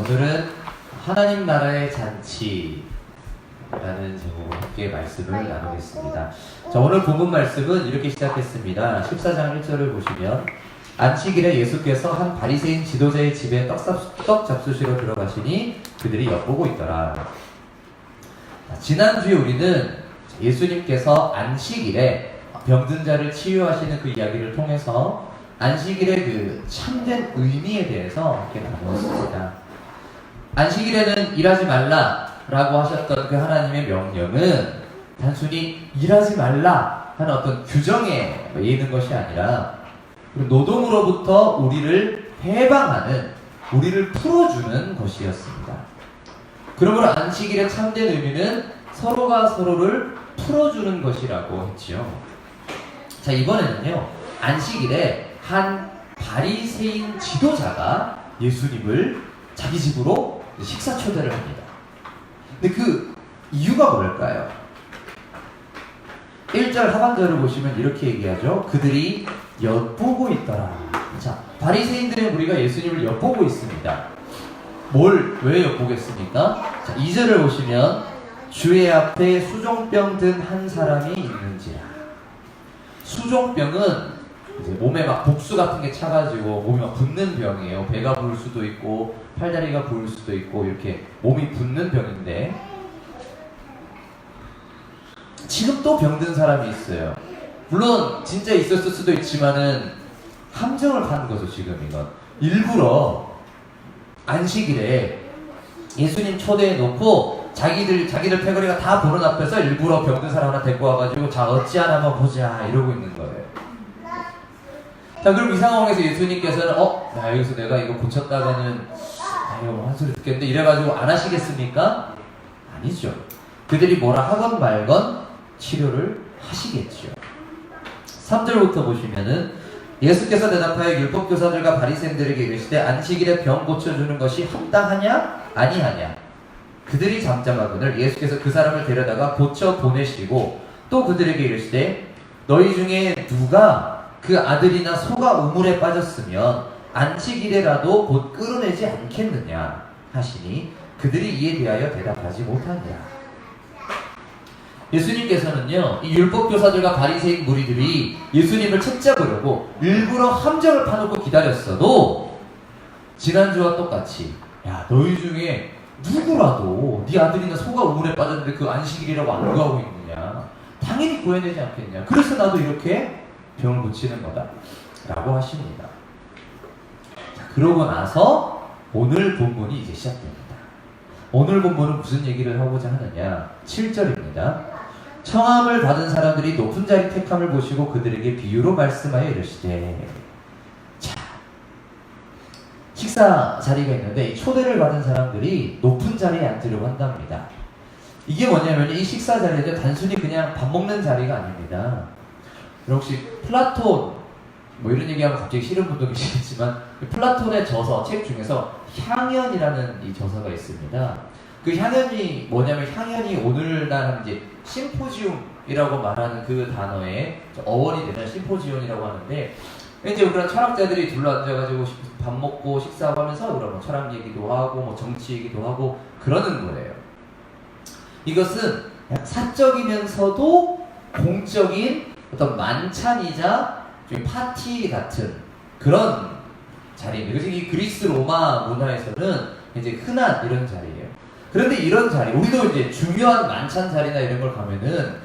오늘은 하나님 나라의 잔치라는 제목으로 함께 말씀을 나누겠습니다. 자, 오늘 본문 말씀은 이렇게 시작했습니다. 14장 1절을 보시면 안식일에 예수께서 한 바리새인 지도자의 집에 떡 잡수시러 들어가시니 그들이 엿보고 있더라. 지난주에 우리는 예수님께서 안식일에 병든 자를 치유하시는 그 이야기를 통해서 안식일의 그 참된 의미에 대해서 이렇게 나누었습니다. 안식일에는 일하지 말라라고 하셨던 그 하나님의 명령은 단순히 일하지 말라 하는 어떤 규정에 있는 것이 아니라 노동으로부터 우리를 해방하는, 우리를 풀어주는 것이었습니다. 그러므로 안식일의 참된 의미는 서로가 서로를 풀어주는 것이라고 했지요. 자, 이번에는요, 안식일에 한 바리새인 지도자가 예수님을 자기 집으로 식사 초대를 합니다. 근데 그 이유가 뭘까요? 1절 하반절을 보시면 이렇게 얘기하죠. 그들이 엿보고 있더라. 자, 바리새인들의 무리가 예수님을 엿보고 있습니다. 왜 엿보겠습니까? 자, 2절을 보시면 주의 앞에 수종병 든 한 사람이 있는지라. 수종병은 이제 몸에 막 복수 같은 게 차가지고 몸이 막 붓는 병이에요. 배가 부을 수도 있고 팔다리가 부을 수도 있고 이렇게 몸이 붓는 병인데, 지금 또 병든 사람이 있어요. 물론 진짜 있었을 수도 있지만은 함정을 판 거죠. 지금 이건 일부러 안식일에 예수님 초대해 놓고 자기들 패거리가 다 보는 앞에서 일부러 병든 사람 하나 데리고 와가지고 자 어찌하나 한번 보자 이러고 있는 거예요. 자, 그럼 이 상황에서 예수님께서는 나 여기서 내가 이거 고쳤다가는 이거 한 소리 듣겠는데 이래가지고 안 하시겠습니까? 아니죠. 그들이 뭐라 하건 말건 치료를 하시겠죠. 3절부터 보시면은 예수께서 대답하여 율법교사들과 바리새인들에게 이르시되 안식일에 병 고쳐주는 것이 합당하냐 아니하냐. 그들이 잠잠하거늘 예수께서 그 사람을 데려다가 고쳐 보내시고 또 그들에게 이르시되 너희 중에 누가 그 아들이나 소가 우물에 빠졌으면 안식일에라도 곧 끌어내지 않겠느냐 하시니 그들이 이에 대하여 대답하지 못하니라. 예수님께서는요, 이 율법교사들과 바리새인 무리들이 예수님을 채찍으려고 일부러 함정을 파놓고 기다렸어도 지난주와 똑같이 야, 너희 중에 누구라도 네 아들이나 소가 우물에 빠졌는데 그 안식일이라고 안 구하고 있느냐, 당연히 구해내지 않겠냐, 그래서 나도 이렇게 병을 고치는 거다 라고 하십니다. 자, 그러고 나서 오늘 본문이 이제 시작됩니다. 오늘 본문은 무슨 얘기를 하고자 하느냐, 7절입니다. 청함을 받은 사람들이 높은 자리 택함을 보시고 그들에게 비유로 말씀하여 이르시되. 자, 식사 자리가 있는데 이 초대를 받은 사람들이 높은 자리에 앉으려고 한답니다. 이게 뭐냐면 이 식사 자리는 단순히 그냥 밥 먹는 자리가 아닙니다. 혹시 플라톤 뭐 이런 얘기하면 갑자기 싫은 분도 계시겠지만 플라톤의 저서 책 중에서 향연이라는 이 저서가 있습니다. 그 향연이 뭐냐면 향연이 오늘날 이제 심포지움이라고 말하는 그 단어의 어원이 되는 심포지움이라고 하는데, 이제 그런 철학자들이 둘러앉아가지고 밥 먹고 식사하고 하면서 그런 철학 얘기도 하고 뭐 정치 얘기도 하고 그러는 거예요. 이것은 사적이면서도 공적인 어떤 만찬이자 좀 파티 같은 그런 자리입니다. 그래서 이 그리스 로마 문화에서는 이제 흔한 이런 자리예요. 그런데 이런 자리, 우리도 이제 중요한 만찬 자리나 이런 걸 가면은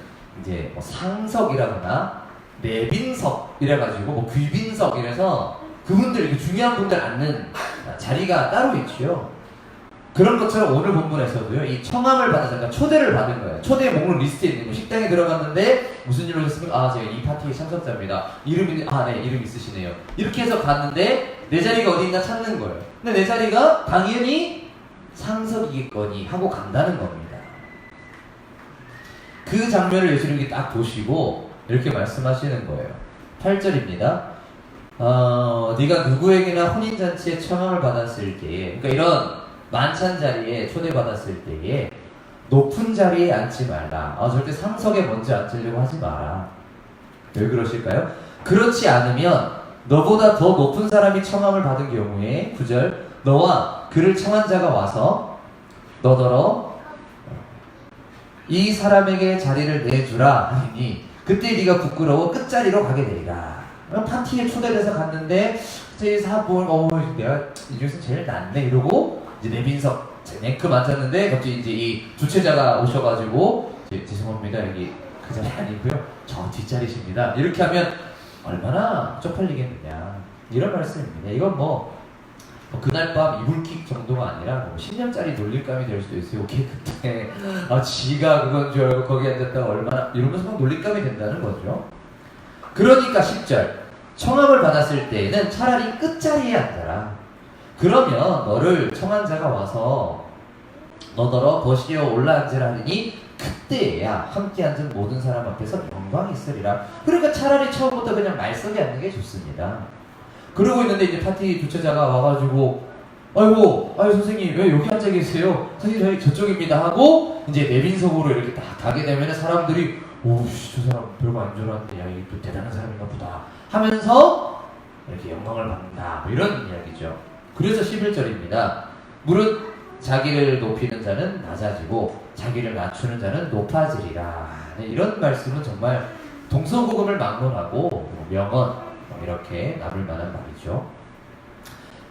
이제 뭐 상석이라거나 내빈석 이래가지고 뭐 귀빈석 이래서 그분들, 이렇게 중요한 분들 앉는 자리가 따로 있죠. 그런 것처럼 오늘 본문에서도요, 이 청함을 받아서, 그러니까 초대를 받은 거예요. 초대 목록 리스트에 있는 거, 식당에 들어갔는데 무슨 일을 하셨습니까? 제가 이 파티에 참석자입니다. 이름 있으시네요. 이렇게 해서 갔는데 내 자리가 어디 있나 찾는 거예요. 근데 내 자리가 당연히 상석이겠거니 하고 간다는 겁니다. 그 장면을 예수님이 딱 보시고 이렇게 말씀하시는 거예요. 8절입니다. 네가 누구에게나 혼인잔치에 청함을 받았을 때에, 그러니까 이런 만찬 자리에 초대받았을 때에 높은 자리에 앉지 말라. 절대 상석에 먼저 앉으려고 하지 마라. 왜 그러실까요? 그렇지 않으면 너보다 더 높은 사람이 청함을 받은 경우에 9절 너와 그를 청한 자가 와서 너더러 이 사람에게 자리를 내주라 하니 그때 네가 부끄러워 끝자리로 가게 되리라. 파티에 초대돼서 갔는데 제 사볼 내가 이 중에서 제일 낫네 이러고 이제 내빈석 랭크 맞았는데 갑자기 이제 이 주최자가 오셔가지고 죄송합니다 여기 그 자리 아니고요 저 뒷자리십니다 이렇게 하면 얼마나 쪽팔리겠느냐 이런 말씀입니다. 이건 뭐 그날 밤 이불킥 정도가 아니라 뭐 10년짜리 놀림감이 될 수도 있어요. 오케이 그때 지가 그건 줄 알고 거기 앉았다가 얼마나 이러면서 막 놀림감이 된다는 거죠. 그러니까 10절 청함을 받았을 때에는 차라리 끝자리에 앉아라. 그러면 너를 청한 자가 와서 너더러 거시기에 올라앉으라 하니 그때야 함께 앉은 모든 사람 앞에서 영광이 있으리라. 그러니까 차라리 처음부터 그냥 말석에 앉는 게 좋습니다. 그러고 있는데 이제 파티 주최자가 와가지고 아이고 선생님 왜 여기 앉아 계세요? 선생님 저희 저쪽입니다 하고 이제 내빈석으로 이렇게 딱 가게 되면 사람들이 오우씨 저 사람 별거 안 줄 알았는데 야 이게 또 대단한 사람인가 보다 하면서 이렇게 영광을 받는다 뭐 이런 이야기죠. 그래서 11절입니다. 무릇 자기를 높이는 자는 낮아지고 자기를 낮추는 자는 높아지리라. 이런 말씀은 정말 동서고금을 막론하고 명언 이렇게 남을 만한 말이죠.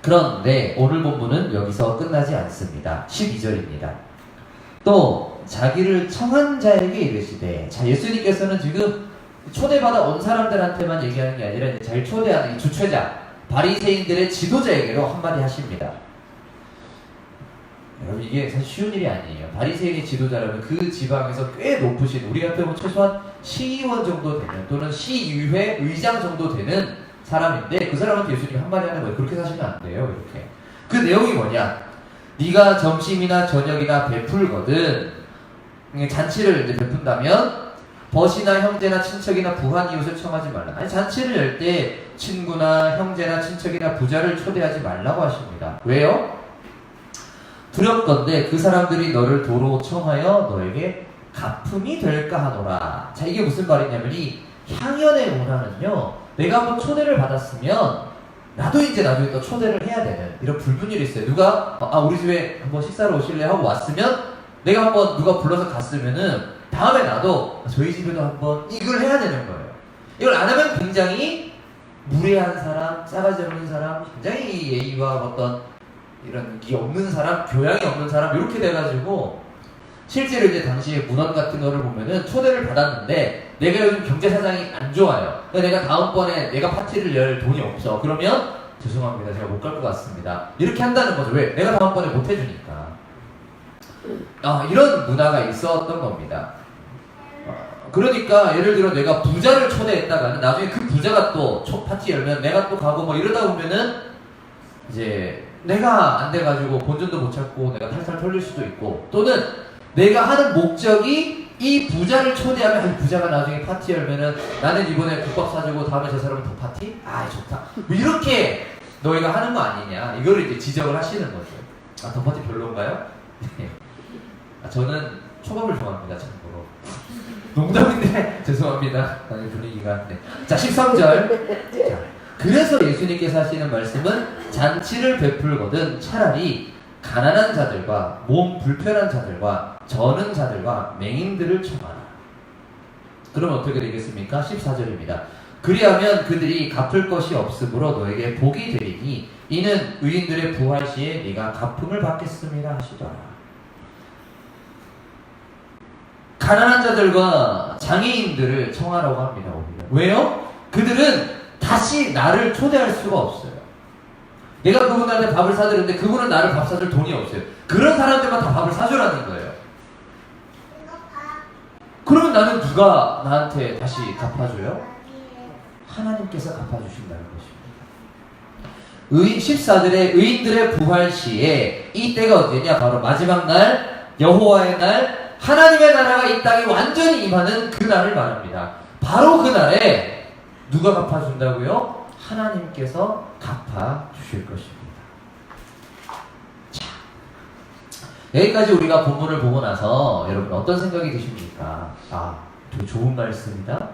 그런데 오늘 본문은 여기서 끝나지 않습니다. 12절입니다. 또 자기를 청한 자에게 이르시되 자 예수님께서는 지금 초대받아 온 사람들한테만 얘기하는 게 아니라 이제 잘 초대하는 이 주최자 바리새인들의 지도자에게로 한마디 하십니다. 여러분 이게 사실 쉬운 일이 아니에요. 바리새인의 지도자라면 그 지방에서 꽤 높으신 우리 같은 경우 최소한 시의원 정도 되는 또는 시의회 의장 정도 되는 사람인데 그 사람한테 예수님이 한마디 하는 거예요. 그렇게 사시면 안 돼요. 이렇게 그 내용이 뭐냐 네가 점심이나 저녁이나 베풀거든 잔치를 이제 베푼다면 벗이나 형제나 친척이나 부한 이웃을 청하지 말라. 아니 잔치를 열 때 친구나 형제나 친척이나 부자를 초대하지 말라고 하십니다. 왜요? 두렵건대 그 사람들이 너를 도로 청하여 너에게 가품이 될까 하노라. 자 이게 무슨 말이냐면 이 향연의 문화는요 내가 한번 초대를 받았으면 나도 이제 나중에 또 초대를 해야 되는 이런 불분일이 있어요. 누가 우리 집에 한번 식사로 오실래 하고 왔으면 내가 한번 누가 불러서 갔으면은 다음에 나도 저희 집에도 한번 이걸 해야 되는 거예요. 이걸 안 하면 굉장히 무례한 사람, 싸가지 없는 사람, 굉장히 예의와 어떤 이런 게 없는 사람, 교양이 없는 사람 이렇게 돼가지고 실제로 이제 당시에 문헌 같은 거를 보면은 초대를 받았는데 내가 요즘 경제 사정이 안 좋아요. 그러니까 내가 다음번에 내가 파티를 열 돈이 없어. 그러면 죄송합니다. 제가 못 갈 것 같습니다. 이렇게 한다는 거죠. 왜? 내가 다음번에 못 해주니까. 이런 문화가 있었던 겁니다. 그러니까 예를 들어 내가 부자를 초대했다가는 나중에 그 부자가 또 파티 열면 내가 또 가고 뭐 이러다 보면은 이제 내가 안 돼가지고 본전도 못 찾고 내가 탈탈 털릴 수도 있고 또는 내가 하는 목적이 이 부자를 초대하면 부자가 나중에 파티 열면은 나는 이번에 국밥 사주고 다음에 저 사람은 더 파티? 좋다. 뭐 이렇게 너희가 하는 거 아니냐 이걸 이제 지적을 하시는 거죠. 더 파티 별로인가요? 저는 초밥을 좋아합니다. 참고로. 농담인데 죄송합니다. 분위기가. 네. 자 13절. 자, 그래서 예수님께서 하시는 말씀은 잔치를 베풀거든 차라리 가난한 자들과 몸 불편한 자들과 저는 자들과 맹인들을 청하라. 그럼 어떻게 되겠습니까? 14절입니다. 그리하면 그들이 갚을 것이 없으므로 너에게 복이 되리니 이는 의인들의 부활 시에 네가 갚음을 받겠습니다 하시더라. 가난한 자들과 장애인들을 청하라고 합니다. 왜요? 그들은 다시 나를 초대할 수가 없어요. 내가 그분한테 밥을 사주는데 그분은 나를 밥 사줄 돈이 없어요. 그런 사람들만 다 밥을 사주라는 거예요. 그러면 나는 누가 나한테 다시 갚아줘요? 하나님께서 갚아주신다는 것입니다. 14절의 의인들의 부활 시에 이 때가 언제냐? 바로 마지막 날, 여호와의 날, 하나님의 나라가 이 땅에 완전히 임하는 그 날을 말합니다. 바로 그 날에 누가 갚아준다고요? 하나님께서 갚아주실 것입니다. 자, 여기까지 우리가 본문을 보고 나서 여러분 어떤 생각이 드십니까? 되게 좋은 말씀이다.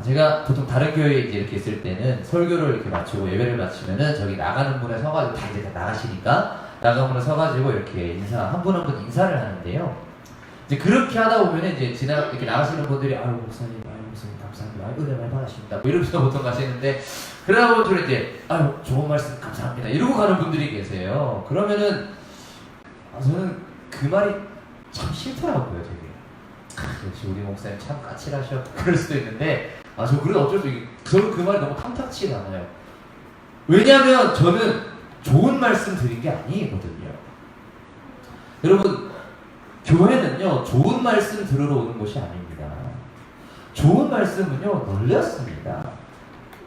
제가 보통 다른 교회에 이제 이렇게 있을 때는 설교를 이렇게 마치고 예배를 마치면은 저기 나가는 문에 서가지고 다 이제 다 나가시니까 나가는 문에 서가지고 이렇게 한 분 한 분 인사를 하는데요. 이제 그렇게 하다 보면은 이제 이렇게 나가시는 분들이 아유 목사님 감사합니다. 아유 은혜 많이 받으십니다. 뭐 이러면서 보통 가시는데 그러다 보면 저는 이제 아유 좋은 말씀 감사합니다. 이러고 가는 분들이 계세요. 그러면은 저는 그 말이 참 싫더라고요, 되게. 역시 우리 목사님 참 까칠하셔. 그럴 수도 있는데, 저 그래도 어쩔 수 없어요. 저는 그 말이 너무 탐탁치가 않아요. 왜냐하면 저는 좋은 말씀 드린 게 아니거든요. 여러분, 교회는요, 좋은 말씀 들으러 오는 곳이 아닙니다. 좋은 말씀은요, 널렸습니다.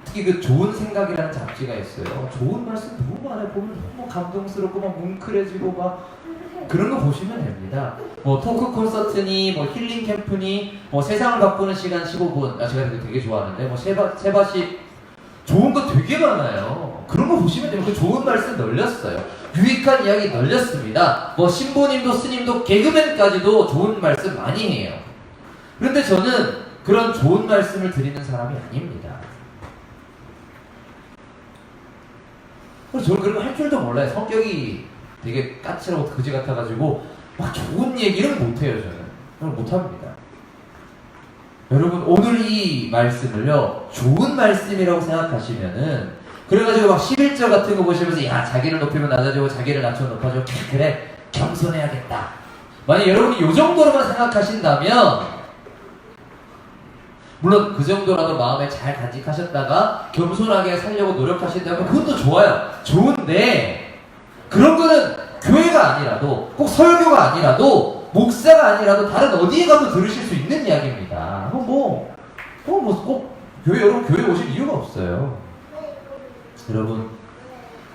특히 그 좋은 생각이라는 잡지가 있어요. 좋은 말씀 너무 많아요. 보면 너무 감동스럽고 막 뭉클해지고 막 그런 거 보시면 됩니다. 뭐 토크 콘서트니 뭐 힐링 캠프니 뭐 세상을 바꾸는 시간 15분 제가 되게 좋아하는데 뭐 세바시 좋은 거 되게 많아요. 그런 거 보시면 됩니다. 그 좋은 말씀 널렸어요. 유익한 이야기 널렸습니다. 뭐 신부님도 스님도 개그맨까지도 좋은 말씀 많이 해요. 그런데 저는 그런 좋은 말씀을 드리는 사람이 아닙니다. 그래서 저는 그런 거 할 줄도 몰라요. 성격이 되게 까칠하고 거지 같아가지고 막 좋은 얘기를 못해요. 저는 못합니다. 여러분 오늘 이 말씀을요 좋은 말씀이라고 생각하시면은 그래가지고 막 11절 같은 거 보시면서 야 자기를 높이면 낮아지고 자기를 낮추면 높아지고 그래 겸손해야겠다. 만약 여러분이 이 정도로만 생각하신다면 물론 그 정도라도 마음에 잘 간직하셨다가 겸손하게 살려고 노력하신다면 그것도 좋아요. 좋은데 그런 거는 교회가 아니라도 꼭 설교가 아니라도 목사가 아니라도 다른 어디에 가도 들으실 수 있는 이야기입니다. 꼭 교회 여러분 교회 오실 이유가 없어요. 여러분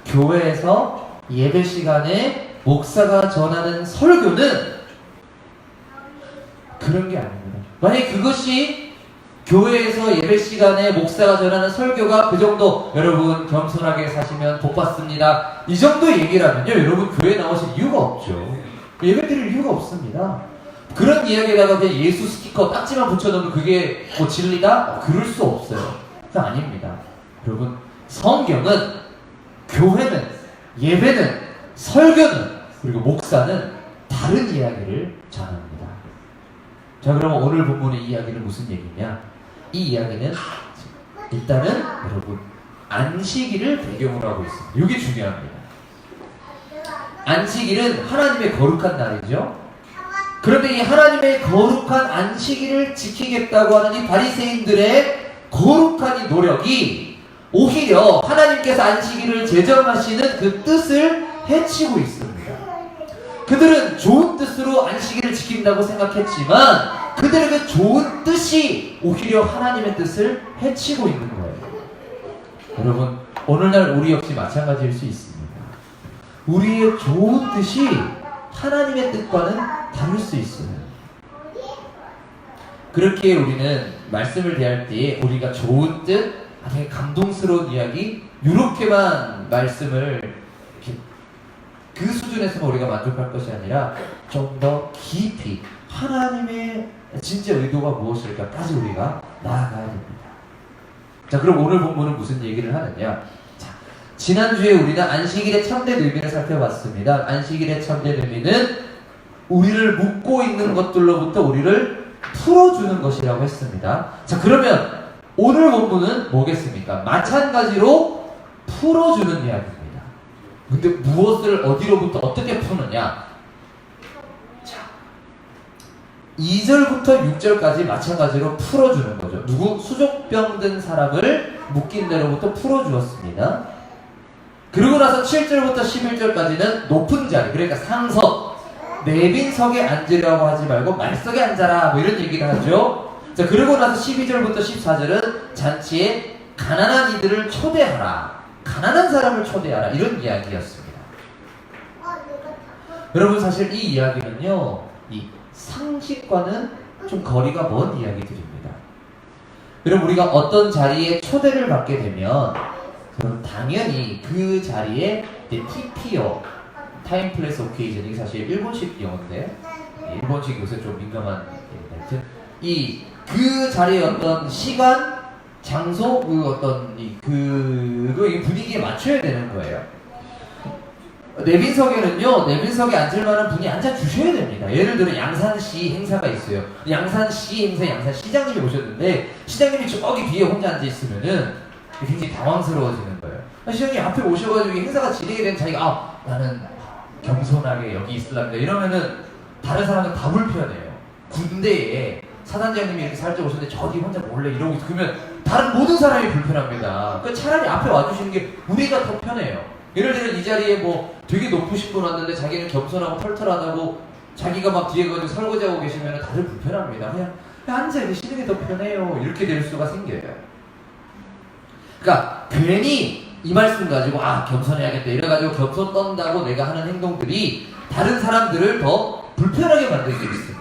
교회에서 예배 시간에 목사가 전하는 설교는 그런 게 아닙니다. 만약 그것이 교회에서 예배 시간에 목사가 전하는 설교가 그 정도 여러분 겸손하게 사시면 복 받습니다. 이 정도 얘기라면요. 여러분 교회에 나오실 이유가 없죠. 예배 드릴 이유가 없습니다. 그런 이야기에다가 그냥 예수 스티커 딱지만 붙여놓으면 그게 뭐 진리다? 그럴 수 없어요. 그건 아닙니다. 여러분 성경은 교회는 예배는 설교는 그리고 목사는 다른 이야기를 전합니다. 자 그럼 오늘 본문의 이야기는 무슨 얘기냐? 이 이야기는 일단은 여러분 안식일을 배경으로 하고 있습니다. 이게 중요합니다. 안식일은 하나님의 거룩한 날이죠. 그런데 이 하나님의 거룩한 안식일을 지키겠다고 하는 이 바리새인들의 거룩한 이 노력이 오히려 하나님께서 안식일을 제정하시는 그 뜻을 해치고 있습니다. 그들은 좋은 뜻으로 안식일을 지킨다고 생각했지만 그들의 그 좋은 뜻이 오히려 하나님의 뜻을 해치고 있는 거예요. 여러분 오늘날 우리 역시 마찬가지일 수 있습니다. 우리의 좋은 뜻이 하나님의 뜻과는 다를 수 있어요. 그렇게 우리는 말씀을 대할 때 우리가 좋은 뜻, 되게 감동스러운 이야기 이렇게만 말씀을 이렇게 그 수준에서만 우리가 만족할 것이 아니라 좀 더 깊이 하나님의 진짜 의도가 무엇일까까지 우리가 나아가야 됩니다. 자, 그럼 오늘 본문은 무슨 얘기를 하느냐? 자, 지난주에 우리는 안식일의 참된 의미를 살펴봤습니다. 안식일의 참된 의미는 우리를 묶고 있는 것들로부터 우리를 풀어주는 것이라고 했습니다. 자, 그러면 오늘 본문은 뭐겠습니까? 마찬가지로 풀어주는 이야기입니다. 근데 무엇을 어디로부터 어떻게 푸느냐? 자, 2절부터 6절까지 마찬가지로 풀어주는 거죠. 누구? 수족병 든 사람을 묶인 데로부터 풀어주었습니다. 그리고 나서 7절부터 11절까지는 높은 자리, 그러니까 상석, 내빈석에 앉으려고 하지 말고 말석에 앉아라, 뭐 이런 얘기를 하죠. 자, 그리고 나서 12절부터 14절은 잔치에 가난한 이들을 초대하라, 가난한 사람을 초대하라, 이런 이야기였습니다. 여러분 사실 이 이야기는요, 이 상식과는 좀 거리가 먼 이야기들입니다. 여러분 우리가 어떤 자리에 초대를 받게 되면 그럼 당연히 그 자리에 TPO, 타임 플레이스 오케이전, 이게 사실 일본식 영어인데 일본식 요새 좀 민감한 하여튼 그 자리의 어떤 시간 장소, 그 어떤 그 분위기에 맞춰야 되는 거예요. 내빈석에는요, 내빈석에 앉을 만한 분이 앉아주셔야 됩니다. 예를 들어 양산시 행사가 있어요. 양산시 행사 양산시장님이 오셨는데 시장님이 저기 뒤에 혼자 앉아있으면은 굉장히 당황스러워지는 거예요. 시장님 앞에 오셔가지고 행사가 진행이 된 자기가 나는 겸손하게 여기 있으랍니다 이러면은 다른 사람은 다 불편해요. 군대에 사단장님이 이렇게 살짝 오셨는데 저 뒤 혼자 몰래 이러고 있어. 그러면 다른 모든 사람이 불편합니다. 그러니까 차라리 앞에 와주시는 게 우리가 더 편해요. 예를 들어 이 자리에 뭐 되게 높으신 분 왔는데 자기는 겸손하고 털털하다고 자기가 막 뒤에 가지고 설거지하고 계시면 다들 불편합니다. 그냥 앉아 계시는 게 더 편해요. 이렇게 될 수가 생겨요. 그러니까 괜히 이 말씀 가지고 겸손해야겠다 이래가지고 겸손 떤다고 내가 하는 행동들이 다른 사람들을 더 불편하게 만들 수 있습니다.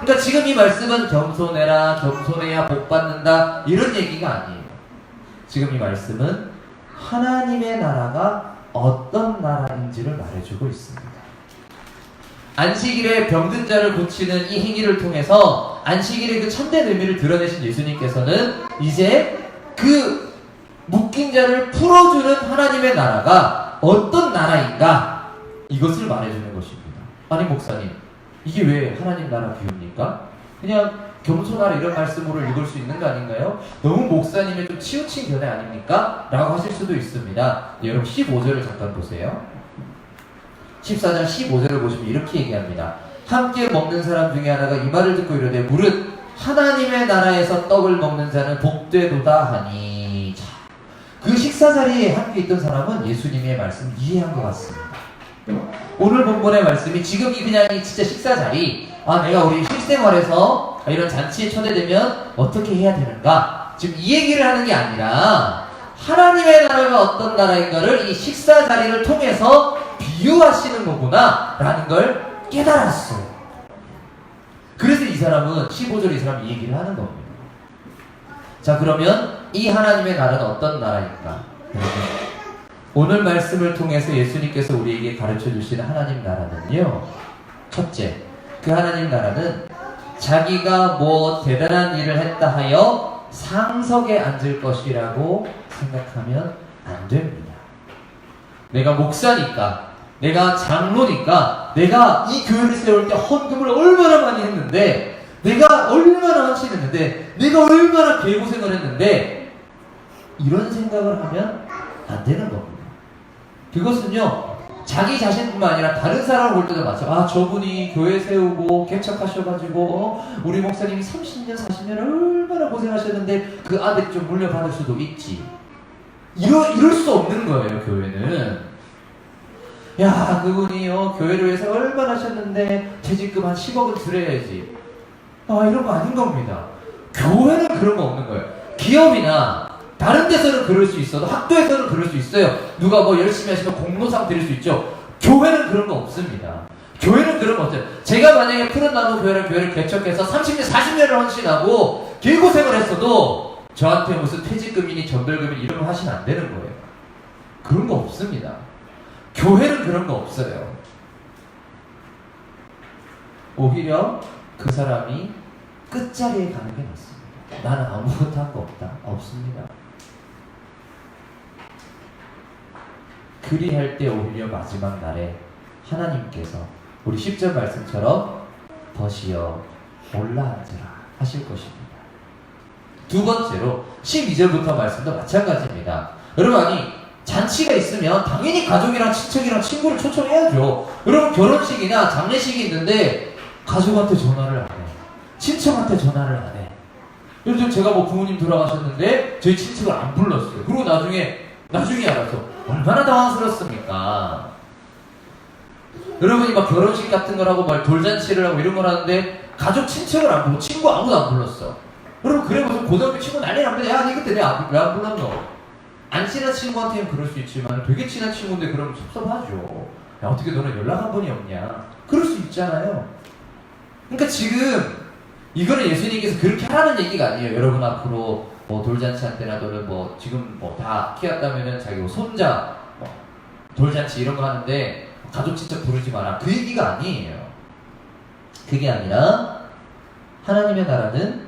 그러니까 지금 이 말씀은 겸손해라, 겸손해야 복 받는다 이런 얘기가 아니에요. 지금 이 말씀은 하나님의 나라가 어떤 나라인지를 말해주고 있습니다. 안식일에 병든 자를 고치는 이 행위를 통해서 안식일의 그 참된 의미를 드러내신 예수님께서는 이제 그 묶인 자를 풀어주는 하나님의 나라가 어떤 나라인가 이것을 말해주는 것입니다. 아니 목사님 이게 왜 하나님 나라 비유입니까? 그냥 겸손하라 이런 말씀으로 읽을 수 있는 거 아닌가요? 너무 목사님의 좀 치우친 견해 아닙니까? 라고 하실 수도 있습니다. 여러분 15절을 잠깐 보세요. 14장 15절을 보시면 이렇게 얘기합니다. 함께 먹는 사람 중에 하나가 이 말을 듣고 이르되 무릇 하나님의 나라에서 떡을 먹는 자는 복되도다 하니. 자, 그 식사 자리에 함께 있던 사람은 예수님의 말씀 이해한 것 같습니다. 오늘 본문의 말씀이 지금 그냥 진짜 식사 자리 내가 우리 실생활에서 이런 잔치에 초대되면 어떻게 해야 되는가 지금 이 얘기를 하는 게 아니라 하나님의 나라가 어떤 나라인가를 이 식사 자리를 통해서 비유하시는 거구나 라는 걸 깨달았어요. 그래서 이 사람은 15절 이 사람이 얘기를 하는 겁니다. 자 그러면 이 하나님의 나라는 어떤 나라인가? 오늘 말씀을 통해서 예수님께서 우리에게 가르쳐 주시는 하나님 나라는요, 첫째, 그 하나님 나라는 자기가 뭐 대단한 일을 했다 하여 상석에 앉을 것이라고 생각하면 안 됩니다. 내가 목사니까, 내가 장로니까, 내가 이 교회를 세울 때 헌금을 얼마나 많이 했는데, 내가 얼마나 헌신했는데, 내가 얼마나 개고생을 했는데, 이런 생각을 하면 안 되는 겁니다. 그것은요, 자기 자신뿐만 아니라 다른 사람을 볼 때도 마찬가지. 저분이 교회 세우고 개척하셔가지고 우리 목사님이 30년 40년 얼마나 고생하셨는데 그 아들 좀 물려받을 수도 있지. 이럴 수 없는 거예요. 교회는 그분이요 교회를 위해서 얼마나 하셨는데 퇴직금 한 10억은 드려야지. 이런 거 아닌 겁니다. 교회는 그런 거 없는 거예요. 기업이나 다른 데서는 그럴 수 있어도 학교에서는 그럴 수 있어요. 누가 뭐 열심히 하시면 공로상 드릴 수 있죠. 교회는 그런 거 없습니다. 교회는 그런 거 없어요. 제가 만약에 푸른 나무 교회를 개척해서 30년, 40년을 헌신하고 개고생을 했어도 저한테 무슨 퇴직금이니 전별금이니 이런 거 하시면 안 되는 거예요. 그런 거 없습니다. 교회는 그런 거 없어요. 오히려 그 사람이 끝자리에 가는 게 맞습니다. 나는 아무것도 한 거 없다. 없습니다. 그리할 때 오히려 마지막 날에 하나님께서 우리 10절 말씀처럼 더시어 올라앉으라 하실 것입니다. 두 번째로 12절부터 말씀도 마찬가지입니다. 여러분 잔치가 있으면 당연히 가족이랑 친척이랑 친구를 초청해야죠. 여러분 결혼식이나 장례식이 있는데 가족한테 전화를 안 해. 친척한테 전화를 안 해. 예를 들어 제가 뭐 부모님 돌아가셨는데 저희 친척을 안 불렀어요. 그리고 나중에 알아서 얼마나 당황스럽습니까? 여러분이 막 결혼식 같은 걸 하고 막 돌잔치를 하고 이런 걸 하는데 가족 친척을 안 부르고 친구 아무도 안 불렀어. 여러분 그래 무슨 고등학교 친구 난리 납니다. 니 그때 왜 안 불렀노? 안 친한 친구한테는 그럴 수 있지만 되게 친한 친구인데 그러면 섭섭하죠. 어떻게 너는 연락 한 번이 없냐? 그럴 수 있잖아요. 그러니까 지금 이거는 예수님께서 그렇게 하라는 얘기가 아니에요. 여러분 앞으로 뭐 돌잔치 할 때나 너는 뭐 지금 뭐 다 키웠다면은 자기 뭐 손자 뭐 돌잔치 이런 거 하는데 가족 친척 부르지 마라. 그 얘기가 아니에요. 그게 아니라 하나님의 나라는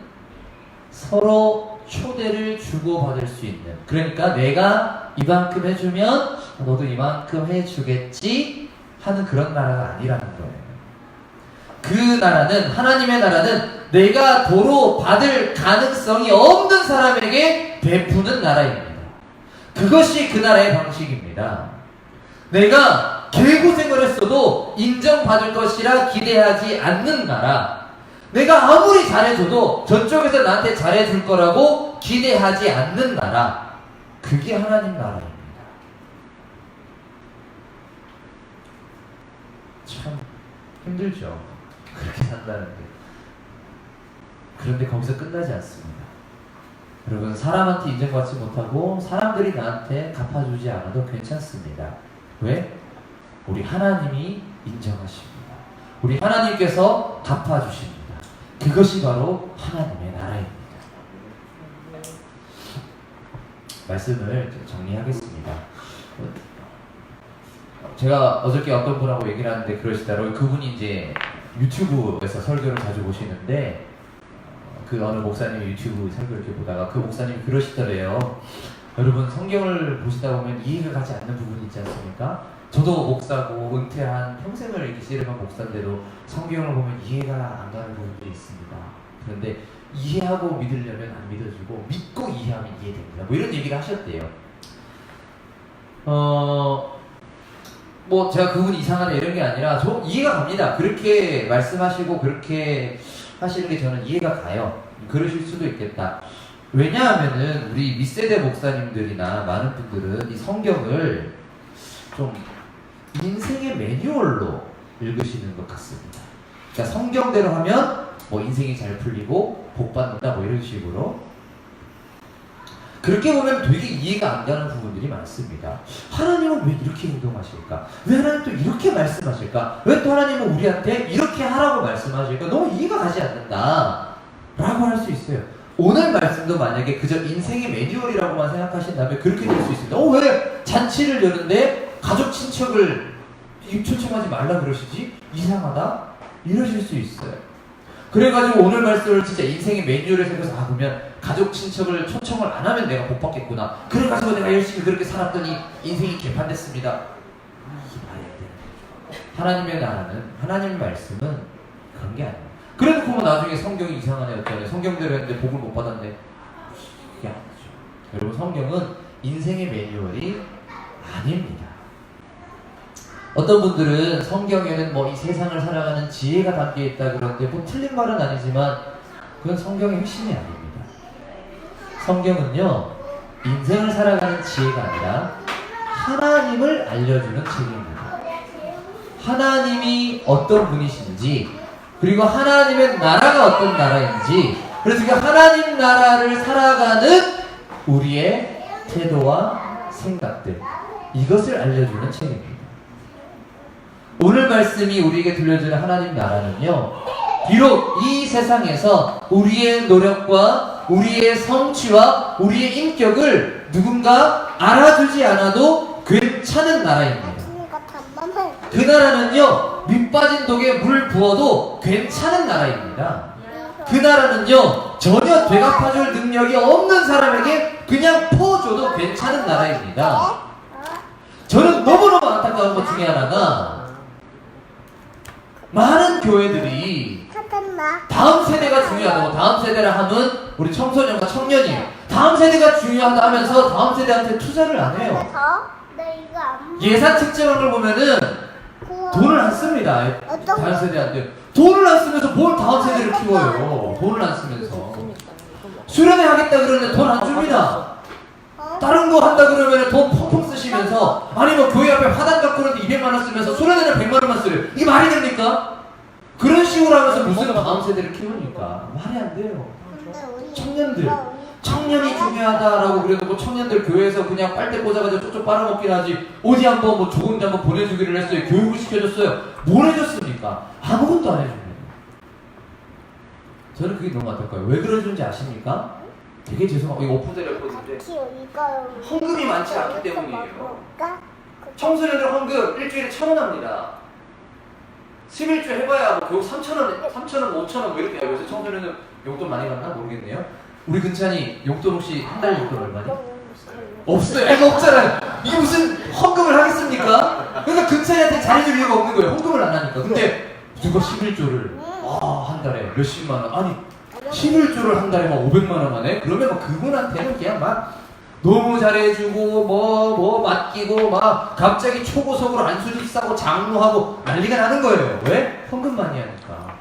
서로 초대를 주고받을 수 있는, 그러니까 내가 이만큼 해주면 너도 이만큼 해주겠지 하는 그런 나라가 아니라는 거예요. 그 나라는, 하나님의 나라는 내가 도로 받을 가능성이 없는 사람에게 베푸는 나라입니다. 그것이 그 나라의 방식입니다. 내가 개고생을 했어도 인정받을 것이라 기대하지 않는 나라, 내가 아무리 잘해줘도 저쪽에서 나한테 잘해줄 거라고 기대하지 않는 나라, 그게 하나님 나라입니다. 참 힘들죠, 그렇게 산다는 게. 그런데 거기서 끝나지 않습니다. 여러분, 사람한테 인정받지 못하고 사람들이 나한테 갚아주지 않아도 괜찮습니다. 왜? 우리 하나님이 인정하십니다. 우리 하나님께서 갚아주십니다. 그것이 바로 하나님의 나라입니다. 말씀을 좀 정리하겠습니다. 제가 어저께 어떤 분하고 얘기를 하는데 그러시더라고요. 그분이 이제 유튜브에서 설교를 자주 보시는데, 그 어느 목사님이 유튜브 설교 이렇게 보다가 그 목사님이 그러시더래요. 여러분, 성경을 보시다 보면 이해가 가지 않는 부분이 있지 않습니까? 저도 목사고 은퇴한 평생을 이렇게 씨름한 목사인데도 성경을 보면 이해가 안 가는 부분들이 있습니다. 그런데 이해하고 믿으려면 안 믿어지고 믿고 이해하면 이해됩니다. 뭐 이런 얘기를 하셨대요. 뭐 제가 그분이 이상하다 이런 게 아니라 저 이해가 갑니다. 그렇게 말씀하시고 그렇게 하시는 게 저는 이해가 가요. 그러실 수도 있겠다. 왜냐하면은 우리 밑세대 목사님들이나 많은 분들은 이 성경을 좀 인생의 매뉴얼로 읽으시는 것 같습니다. 그러니까 성경대로 하면 뭐 인생이 잘 풀리고 복 받는다 뭐 이런 식으로. 그렇게 보면 되게 이해가 안 가는 부분들이 많습니다. 하나님은 왜 이렇게 행동하실까? 왜 하나님 또 이렇게 말씀하실까? 왜 또 하나님은 우리한테 이렇게 하라고 말씀하실까? 너무 이해가 가지 않는다 라고 할 수 있어요. 오늘 말씀도 만약에 그저 인생의 매뉴얼이라고만 생각하신다면 그렇게 될 수 있습니다. 왜 잔치를 여는데 가족 친척을 초청하지 말라 그러시지? 이상하다? 이러실 수 있어요. 그래가지고 오늘 말씀을 진짜 인생의 매뉴얼에 생겨서 그러면 가족 친척을 초청을 안 하면 내가 복 받겠구나. 그래가지고 내가 열심히 그렇게 살았더니 인생이 개판됐습니다. 이게 말이 안 돼요. 하나님의 나라는, 하나님의 말씀은 그런 게 아니에요. 그래도 그러면 나중에 성경이 이상한 애였잖아요. 성경대로 했는데 복을 못 받았네. 그게 아니죠. 여러분, 성경은 인생의 매뉴얼이 아닙니다. 어떤 분들은 성경에는 뭐 이 세상을 살아가는 지혜가 담겨 있다 그러는데 뭐 틀린 말은 아니지만 그건 성경의 핵심이 아닙니다. 성경은요, 인생을 살아가는 지혜가 아니라 하나님을 알려주는 책입니다. 하나님이 어떤 분이신지, 그리고 하나님의 나라가 어떤 나라인지, 그래서 그 하나님 나라를 살아가는 우리의 태도와 생각들, 이것을 알려주는 책입니다. 오늘 말씀이 우리에게 들려주는 하나님 나라는요, 비록 이 세상에서 우리의 노력과 우리의 성취와 우리의 인격을 누군가 알아주지 않아도 괜찮은 나라입니다. 그 나라는요, 밑 빠진 독에 물 부어도 괜찮은 나라입니다. 그 나라는요, 전혀 되갚아줄 능력이 없는 사람에게 그냥 퍼줘도 괜찮은 나라입니다. 저는 너무너무 안타까운 것 중에 하나가, 많은 교회들이 다음 세대가 중요하다고, 다음 세대라 하면 우리 청소년과 청년이에요. 다음 세대가 중요하다 하면서 다음 세대한테 투자를 안 해요. 예산 책정한 걸 보면은 돈을 안 씁니다. 다음 세대한테 돈을 안 쓰면서 뭘 다음 세대를 키워요. 돈을 안 쓰면서. 수련회 하겠다 그러는데 돈 안 줍니다. 다른 거 한다 그러면 돈 펑펑 쓰시면서, 아니면 교회 앞에 화단 갖고 그러는데 200만 원 쓰면서 수련회는 100만 원만 쓰래요. 이게 말이 됩니까? 그런 식으로 하면서 무슨 다음 세대를 키우니까 말이 안 돼요. 청년이 중요하다라고 그래도 청년들 교회에서 그냥 빨대 꽂아가지고 쪽쪽 빨아먹긴 하지, 어디 한번 뭐 좋은 데 한번 보내주기를 했어요. 교육을 시켜줬어요. 뭘 해줬습니까? 아무것도 안 해줍니다. 저는 그게 너무 안타까워요. 왜 그러는지 아십니까? 되게 죄송하고, 이거 오픈되려 했거든요. 헌금이 많지 않기 때문이에요. 청소년들 헌금 일주일에 1,000원 합니다. 11주 해봐야 뭐 교육 3,000원, 5,000원 뭐 이렇게 해요. 요새 청소년은 용돈 많이 받나 모르겠네요. 우리 근찬이 용돈 혹시 한 달 용돈 얼마니? 없어요. 애가 없잖아요. 이게 무슨 헌금을 하겠습니까? 그러니까 근찬이한테 잘해줄 이유가 없는 거예요. 헌금을 안 하니까. 근데 누가 11조를 한 달에 몇십만 원, 아니 11조를 한 달에 막 500만 원 하네? 그러면 막 그분한테는 그냥 막 너무 잘해주고 뭐 맡기고 막 갑자기 초고속으로 안수집 싸고 장로하고 난리가 나는 거예요. 왜? 헌금 많이 하니까.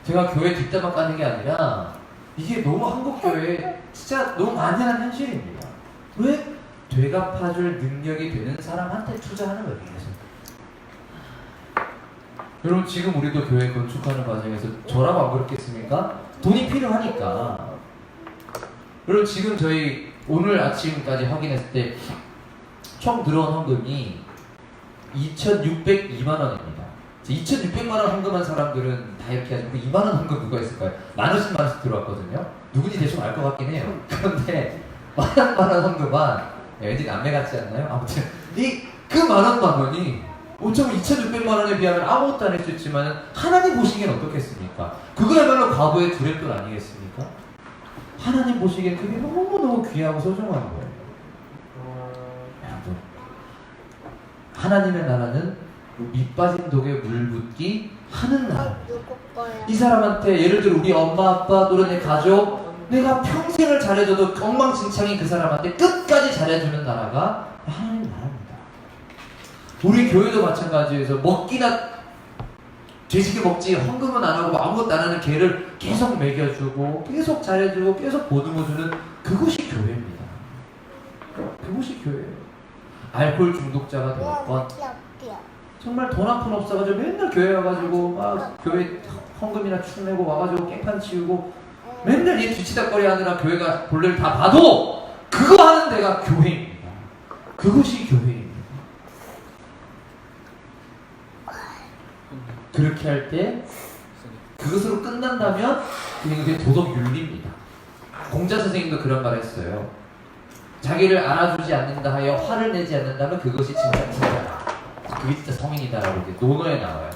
제가 교회 뒷담화 까는 게 아니라 이게 너무 한국교회에 진짜 너무 많이 하는 현실입니다. 왜? 되갚아줄 능력이 되는 사람한테 투자하는 거예요. 그래서. 여러분 지금 우리도 교회 건축하는 과정에서 저라고 안 그렇겠습니까? 돈이 필요하니까. 여러분 지금 저희 오늘 아침까지 확인했을 때 총 들어온 헌금이 2,602만 원입니다. 2,600만 원 헌금한 사람들은 다 이렇게 하죠. 2만 원 헌금 누가 있을까요? 만 원씩 들어왔거든요. 누군지 대충 알 것 같긴 해요. 그런데 만 원 헌금한 왠지 남매 같지 않나요? 아무튼 그 만 원이 2,600만 원에 비하면 아무것도 안 할 수 있지만 하나님 보시기엔 어떻겠습니까? 그거야말로 과거의 두렵돈 아니겠습니까? 하나님 보시기엔 그게 너무너무 귀하고 소중한 거예요. 여러분, 하나님의 나라는 밑 빠진 독에 물 붓기 하는 나라입니다. 이 사람한테 예를 들어 우리 엄마 아빠 또는 내 가족 내가 평생을 잘해줘도 엉망진창인 그 사람한테 끝까지 잘해주는 나라가 하나님 나라입니다. 우리 교회도 마찬가지에서 먹기나 돼지게 먹지 헌금은 안 하고 아무것도 안 하는 개를 계속 먹여주고 계속 잘해주고 계속 보듬어주는 그것이 교회입니다. 그것이 교회예요. 알코올 중독자가 되었건 정말 돈 한 푼 없어가지고 맨날 교회 와가지고 막 교회 헌금이나 축 내고 와가지고 깽판 치우고 맨날 얘 뒤치다거리 하느라 교회가 본래를 다 봐도 그거 하는 데가 교회입니다. 그것이 교회입니다. 그렇게 할 때 그것으로 끝난다면 그게 도덕 윤리입니다. 공자 선생님도 그런 말 했어요. 자기를 알아주지 않는다 하여 화를 내지 않는다면 그것이 진짜 부자다. 그게 진짜 성인이다라고 이제 논어에 나와요.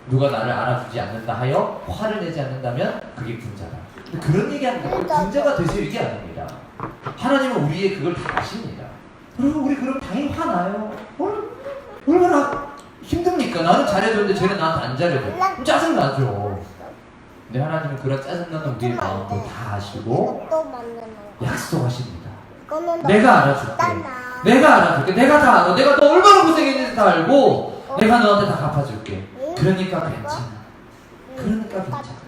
누가 나를 알아주지 않는다 하여 화를 내지 않는다면 그게 분자다. 근데 그런 얘기하는 게 분자가 되세요 이게 아닙니다. 하나님은 우리의 그걸 다 아십니다. 그리고 우리 그럼 당연히 화나요. 얼마나 힘듭니까? 나는 잘해줬는데 쟤는 나한테 안 잘해줘. 그럼 짜증나죠. 근데 하나님은 그런 짜증나는 우리의 마음도 다 아시고 약속하십니다. 내가 알아줄게. 내가 알아줄게. 내가 다 알아. 내가 너 얼마나 고생했는지 다 알고 내가 너한테 다 갚아줄게. 그러니까 괜찮아. 그러니까 괜찮아.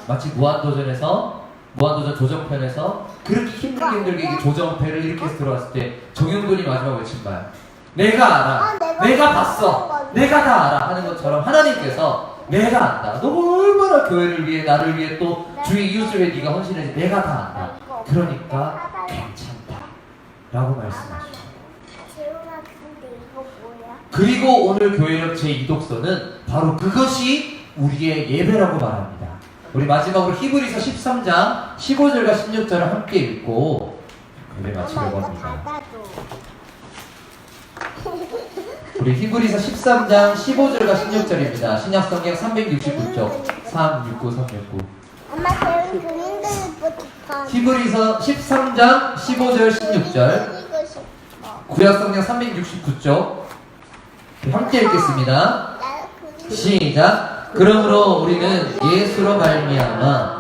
마치 무한도전 조정편에서 그렇게 힘들게 조정패를 이렇게 해서 들어왔을 때 정영돈이 마지막 외친 말 내가 알아. 내가 봤어. 내가 다 알아 하는 것처럼 하나님께서 내가 안다. 너가 얼마나 교회를 위해 나를 위해 또 주의 이웃을 위해 네가 헌신했지. 내가 다 안다. 그러니까 괜찮다 라고 말씀하시죠. 그리고 오늘 교회력 제2독서는 바로 그것이 우리의 예배라고 말합니다. 우리 마지막으로 히브리서 13장 15절과 16절을 함께 읽고 예배 마치려고 합니다. 우리 히브리서 13장 15절과 16절입니다. 신약성경 369쪽 369 369 히브리서 13장 15절 16절 구약성경 369쪽 함께 읽겠습니다. 시작. 그러므로 우리는 예수로 말미암아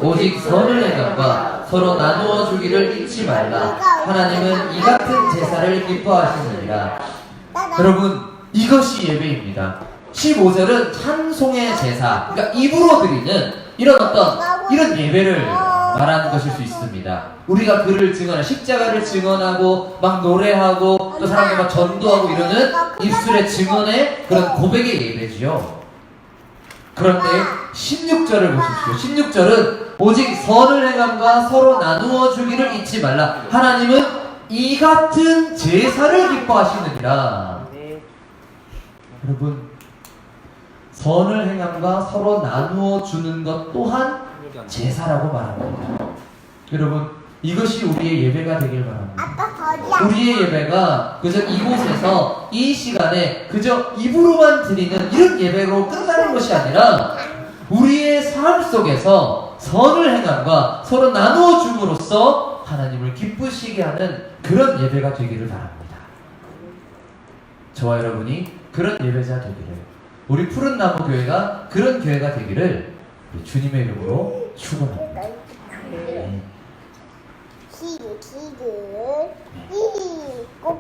오직 선을 행함과 서로 나누어 주기를 잊지 말라. 하나님은 이 같은 제사를 기뻐하시느니라. 여러분 이것이 예배입니다. 15절은 찬송의 제사, 그러니까 입으로 드리는 이런 예배를 말하는 것일 수 있습니다. 우리가 그를 증언하고 십자가를 증언하고 막 노래하고 또 사람들 막 전도하고 이러는 입술의 증언의 그런 고백의 예배지요. 그런데 16절을 보십시오. 16절은 오직 선을 행함과 서로 나누어 주기를 잊지 말라. 하나님은 이 같은 제사를 기뻐하시느니라. 여러분 선을 행함과 서로 나누어 주는 것 또한 제사라고 말합니다. 여러분 이것이 우리의 예배가 되길 바랍니다. 아빠 거기야. 우리의 예배가 그저 이곳에서 이 시간에 그저 입으로만 드리는 이런 예배로 끝나는 것이 아니라 우리의 삶 속에서 선을 행함과 서로 나누어 줌으로써 하나님을 기쁘시게 하는 그런 예배가 되기를 바랍니다. 저와 여러분이 그런 예배자 되기를, 우리 푸른 나무 교회가 그런 교회가 되기를 우리 주님의 이름으로 축원합니다. 네. 기그 꼭